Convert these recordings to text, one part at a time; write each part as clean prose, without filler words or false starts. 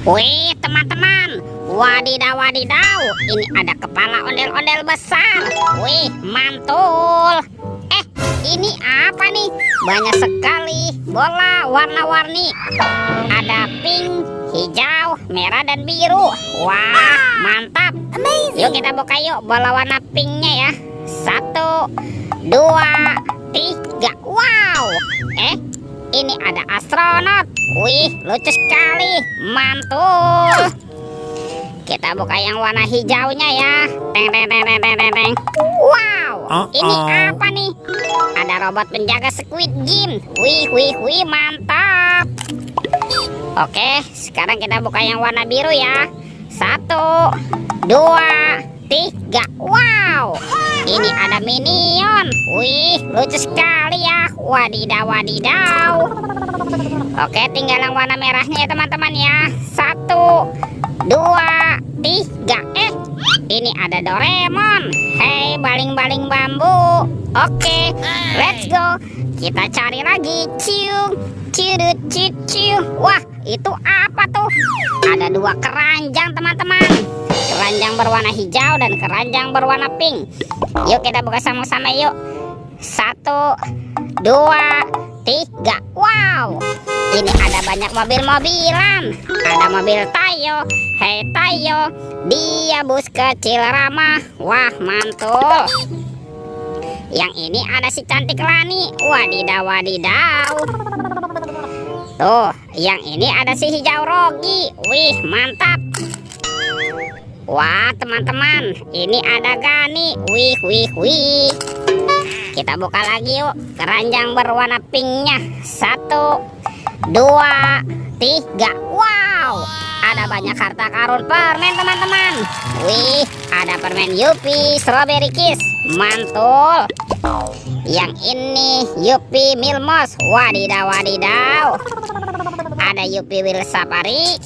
Wih, teman-teman. Wadidaw, wadidaw. Ini ada kepala ondel-ondel besar. Wih, mantul. Ini apa nih? Banyak sekali bola warna-warni. Ada pink, hijau, merah, dan biru. Wah, mantap. Yuk kita buka yuk bola warna pinknya ya. 1, 2, 3. Wow. Ini ada astronot. Wih, lucu sekali. Mantul. Kita buka yang warna hijaunya ya. Teng teng teng teng teng teng. Wow, ini apa nih? Ada robot penjaga Squid Game. Wih, mantap. Oke, sekarang kita buka yang warna biru ya. 1, 2, 3. Wow, ini ada minion. Wih, lucu sekali ya. Wadidaw, wadidaw. Oke, tinggal yang warna merahnya ya teman-teman ya. 1, 2, 3. Ini ada Doraemon. Hei, baling-baling bambu. Oke, let's go. Kita cari lagi. Ciu, ciu, ciu, ciu. Wah, itu apa tuh? Ada 2 keranjang teman-teman. Keranjang berwarna hijau dan keranjang berwarna pink. Yuk kita buka sama-sama yuk. 1, 2, 3. Wow, ini ada banyak mobil-mobilan. Ada mobil Tayo. Hei Tayo, dia bus kecil ramah. Wah, mantul. Yang ini ada si cantik Lani. Wadidaw, wadidaw. Tuh, yang ini ada si hijau Rogi. Wih, mantap. Wah, teman-teman, ini ada Gani. Wih. Kita buka lagi yuk keranjang berwarna pinknya. 1, 2, 3. Wow, ada banyak harta karun permen teman-teman. Wih, ada permen Yupi Strawberry Kiss. Mantul. Yang ini Yupi Milmos. Wadidaw, wadidaw. Ada Yupi Will Safari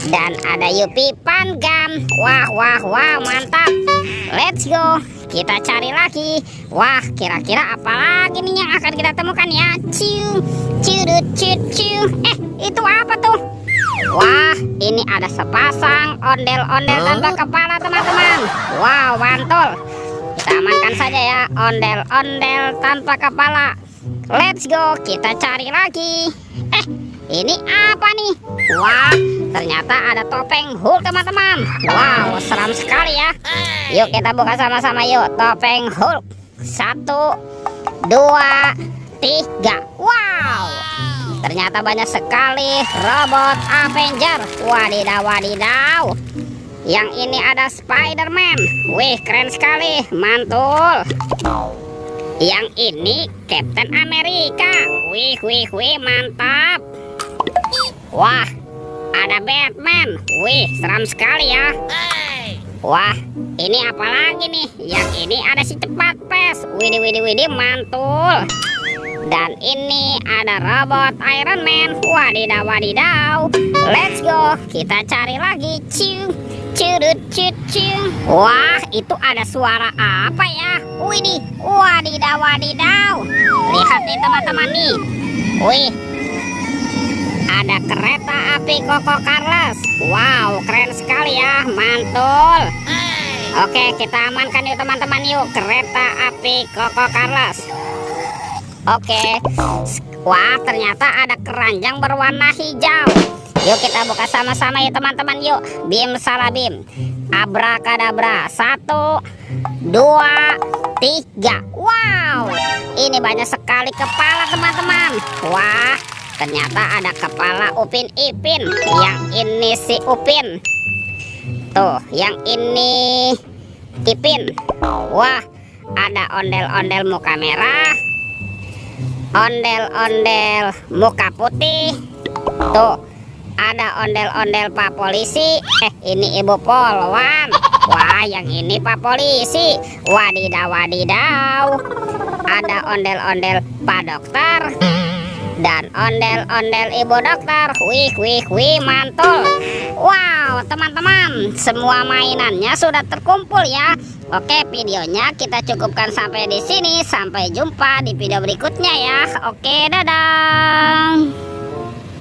dan ada Yupi Pangam. Wah, mantap. Let's go. Kita cari lagi. Wah, kira-kira apa lagi nih yang akan kita temukan ya? Ciu. Itu apa tuh? Wah, ini ada sepasang ondel-ondel tanpa kepala teman-teman. Wow, mantul. Kita amankan saja ya ondel-ondel tanpa kepala. Let's go. Kita cari lagi. Ini apa nih? Wah, ternyata ada topeng Hulk teman-teman. Wow, seram sekali ya. Yuk kita buka sama-sama yuk topeng Hulk. 1, 2, 3. Wow, ternyata banyak sekali robot Avenger. Wadidaw, wadidaw. Yang ini ada Spider-Man. Wih, keren sekali. Mantul. Yang ini Captain America. Wih, mantap. Wah, ada Batman. Wih, seram sekali ya. Wah, ini apa lagi nih? Yang ini ada si cepat pes. Widih, mantul. Dan ini ada robot Iron Man. Wadidaw, wadidaw. Let's go. Kita cari lagi. Ciu. Wah, itu ada suara apa ya? Widih, wadidaw, wadidaw. Lihat nih teman-teman nih. Wih, ada kereta api Koko Carlos. Wow, keren sekali ya. Mantul. Oke, kita amankan yuk teman-teman yuk kereta api Koko Carlos. Oke. Wah, ternyata ada keranjang berwarna hijau. Yuk kita buka sama-sama ya teman-teman yuk. Bim salah bim. Abrakadabra. 1, 2, 3. Wow, ini banyak sekali kepala teman-teman. Wah, ternyata ada kepala Upin Ipin. Yang ini si Upin. Tuh, yang ini Ipin. Wah, ada ondel-ondel muka merah, ondel-ondel muka putih. Tuh, ada ondel-ondel Pak Polisi. Ini Ibu Polwan. Wah, yang ini Pak Polisi. Wadidaw, wadidaw. Ada ondel-ondel Pak Dokter dan ondel-ondel Ibu Dokter. Wih, mantul. Wow, teman-teman, semua mainannya sudah terkumpul ya. Oke, videonya kita cukupkan sampai di sini. Sampai jumpa di video berikutnya ya. Oke, dadah.